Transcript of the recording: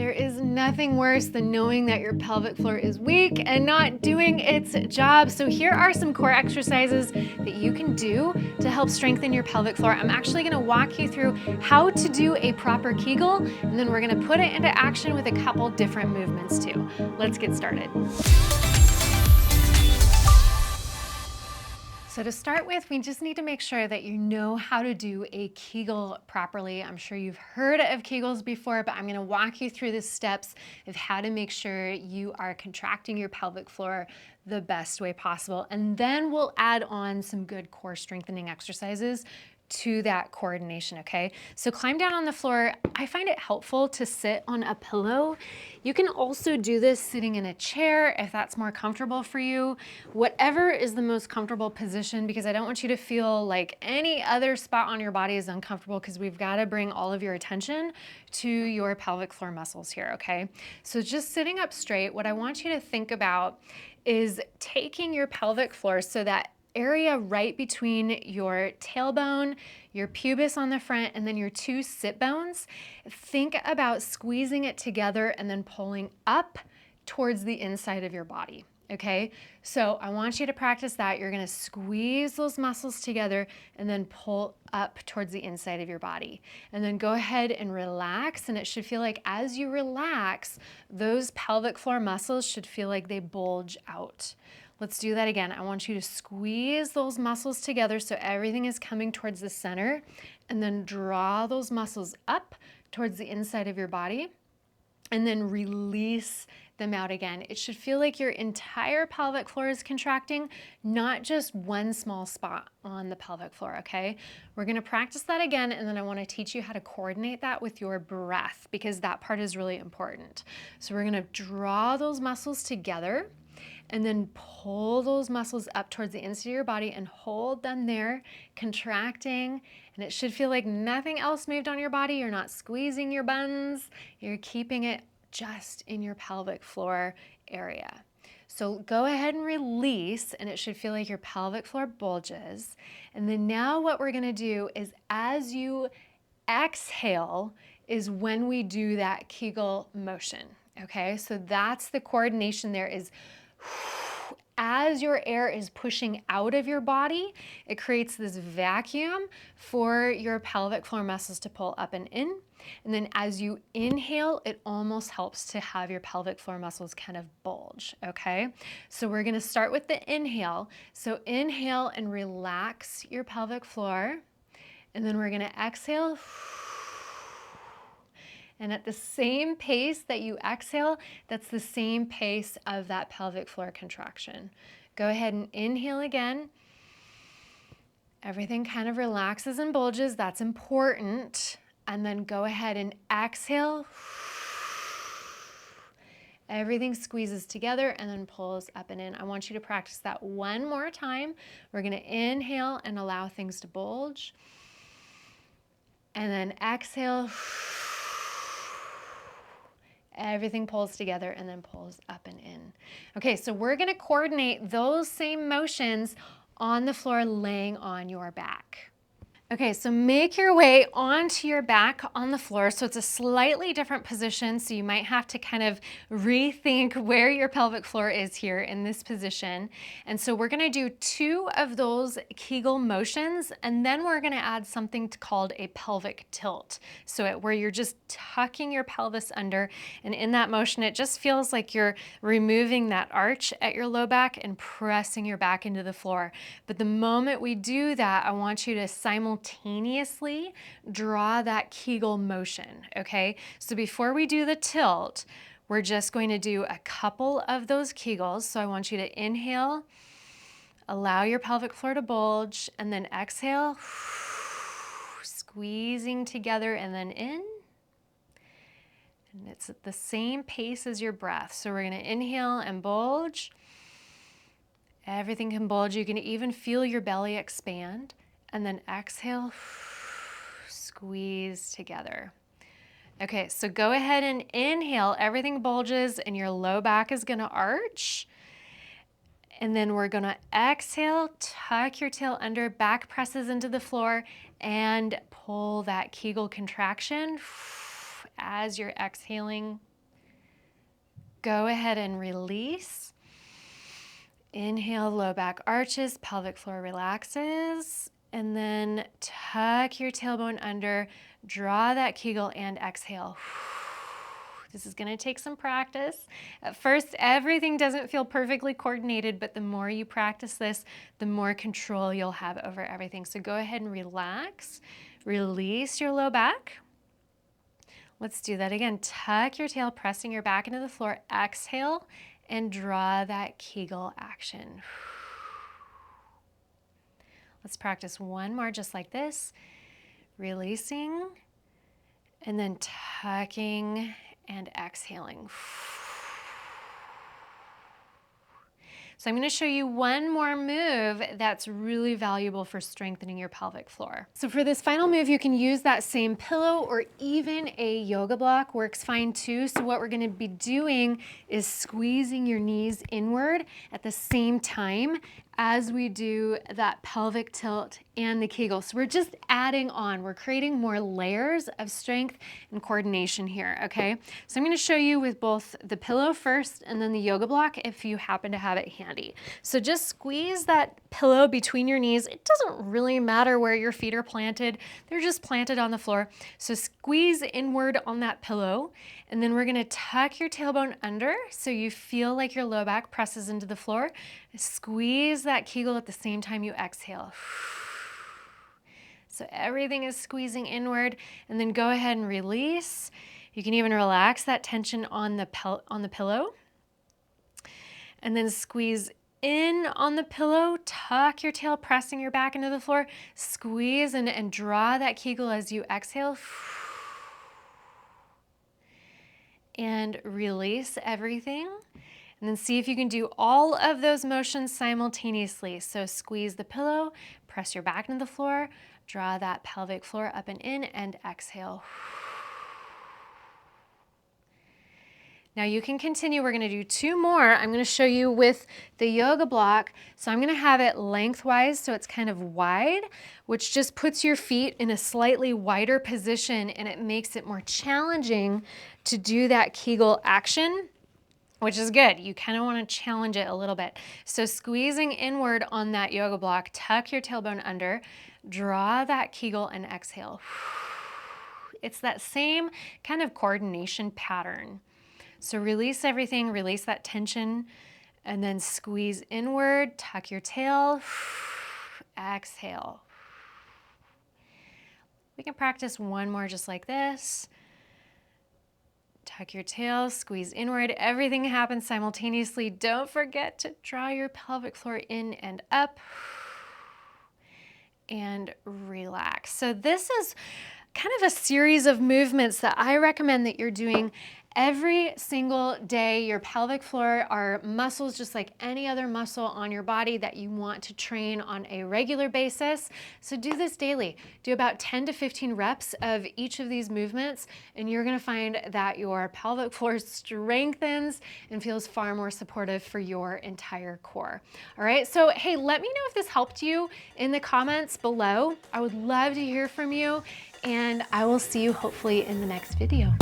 There is nothing worse than knowing that your pelvic floor is weak and not doing its job. So here are some core exercises that you can do to help strengthen your pelvic floor. I'm actually gonna walk you through how to do a proper Kegel, and then we're gonna put it into action with a couple different movements too. Let's get started. So to start with, we just need to make sure that you know how to do a Kegel properly. I'm sure you've heard of Kegels before, but I'm gonna walk you through the steps of how to make sure you are contracting your pelvic floor the best way possible. And then we'll add on some good core strengthening exercises to that coordination, okay? So climb down on the floor. I find it helpful to sit on a pillow. You can also do this sitting in a chair if that's more comfortable for you. Whatever is the most comfortable position, because I don't want you to feel like any other spot on your body is uncomfortable, because we've got to bring all of your attention to your pelvic floor muscles here, okay? So just sitting up straight, what I want you to think about is taking your pelvic floor, so that area right between your tailbone, your pubis on the front, and then your two sit bones. Think about squeezing it together and then pulling up towards the inside of your body, okay? So I want you to practice that. You're gonna squeeze those muscles together and then pull up towards the inside of your body. And then go ahead and relax, and it should feel like as you relax, those pelvic floor muscles should feel like they bulge out. Let's do that again. I want you to squeeze those muscles together so everything is coming towards the center, and then draw those muscles up towards the inside of your body, and then release them out again. It should feel like your entire pelvic floor is contracting, not just one small spot on the pelvic floor, okay? We're gonna practice that again, and then I wanna teach you how to coordinate that with your breath, because that part is really important. So we're gonna draw those muscles together, and then pull those muscles up towards the inside of your body and hold them there, contracting. And it should feel like nothing else moved on your body. You're not squeezing your buns. You're keeping it just in your pelvic floor area. So go ahead and release, and it should feel like your pelvic floor bulges. And then now what we're gonna do is, as you exhale is when we do that Kegel motion, okay? So that's the coordination there, is as your air is pushing out of your body, it creates this vacuum for your pelvic floor muscles to pull up and in. And then as you inhale, it almost helps to have your pelvic floor muscles kind of bulge, okay? So we're gonna start with the inhale. So inhale and relax your pelvic floor. And then we're gonna exhale. And at the same pace that you exhale, that's the same pace of that pelvic floor contraction. Go ahead and inhale again. Everything kind of relaxes and bulges. That's important. And then go ahead and exhale. Everything squeezes together and then pulls up and in. I want you to practice that one more time. We're gonna inhale and allow things to bulge. And then exhale. Everything pulls together and then pulls up and in. Okay, so we're gonna coordinate those same motions on the floor, laying on your back. Okay, so make your way onto your back on the floor. So it's a slightly different position, so you might have to kind of rethink where your pelvic floor is here in this position. And so we're gonna do 2 of those Kegel motions, and then we're gonna add something called a pelvic tilt. So where you're just tucking your pelvis under, and in that motion, it just feels like you're removing that arch at your low back and pressing your back into the floor. But the moment we do that, I want you to simultaneously draw that Kegel motion, okay? So before we do the tilt, we're just going to do a couple of those Kegels. So I want you to inhale, allow your pelvic floor to bulge, and then exhale, squeezing together and then in. And it's at the same pace as your breath. So we're gonna inhale and bulge. Everything can bulge. You can even feel your belly expand. And then exhale, squeeze together. Okay, so go ahead and inhale. Everything bulges and your low back is gonna arch. And then we're gonna exhale, tuck your tail under, back presses into the floor, and pull that Kegel contraction as you're exhaling go ahead and release. Inhale, low back arches, pelvic floor relaxes, and then tuck your tailbone under, draw that Kegel, and exhale. This is gonna take some practice. At first, everything doesn't feel perfectly coordinated, but the more you practice this, the more control you'll have over everything. So go ahead and relax, release your low back. Let's do that again. Tuck your tail, pressing your back into the floor, exhale, and draw that Kegel action. Let's practice one more just like this. Releasing, and then tucking and exhaling. So I'm going to show you one more move that's really valuable for strengthening your pelvic floor. So for this final move, you can use that same pillow or even a yoga block, works fine too. So what we're going to be doing is squeezing your knees inward at the same time as we do that pelvic tilt and the Kegel. So we're just adding on, we're creating more layers of strength and coordination here, okay? So I'm gonna show you with both the pillow first and then the yoga block if you happen to have it handy. So just squeeze that pillow between your knees. It doesn't really matter where your feet are planted, they're just planted on the floor. So squeeze inward on that pillow, and then we're gonna tuck your tailbone under so you feel like your low back presses into the floor. Squeeze that Kegel at the same time you exhale. So everything is squeezing inward, and then go ahead and release. You can even relax that tension on the pillow. And then squeeze in on the pillow, tuck your tail, pressing your back into the floor. Squeeze and draw that Kegel as you exhale. And release everything. And then see if you can do all of those motions simultaneously. So squeeze the pillow, press your back into the floor, draw that pelvic floor up and in, and exhale. Now you can continue. We're going to do two more. I'm going to show you with the yoga block. So I'm going to have it lengthwise so it's kind of wide, which just puts your feet in a slightly wider position, and it makes it more challenging to do that Kegel action, which is good. You kind of want to challenge it a little bit. So squeezing inward on that yoga block, tuck your tailbone under, draw that Kegel, and exhale. It's that same kind of coordination pattern. So release everything, release that tension, and then squeeze inward, tuck your tail, exhale. We can practice one more just like this. Tuck your tail, squeeze inward. Everything happens simultaneously. Don't forget to draw your pelvic floor in and up. And relax. So this is kind of a series of movements that I recommend that you're doing every single day. Your pelvic floor are muscles just like any other muscle on your body that you want to train on a regular basis. So do this daily. Do about 10 to 15 reps of each of these movements, and you're gonna find that your pelvic floor strengthens and feels far more supportive for your entire core. All right, so hey, let me know if this helped you in the comments below. I would love to hear from you, and I will see you hopefully in the next video.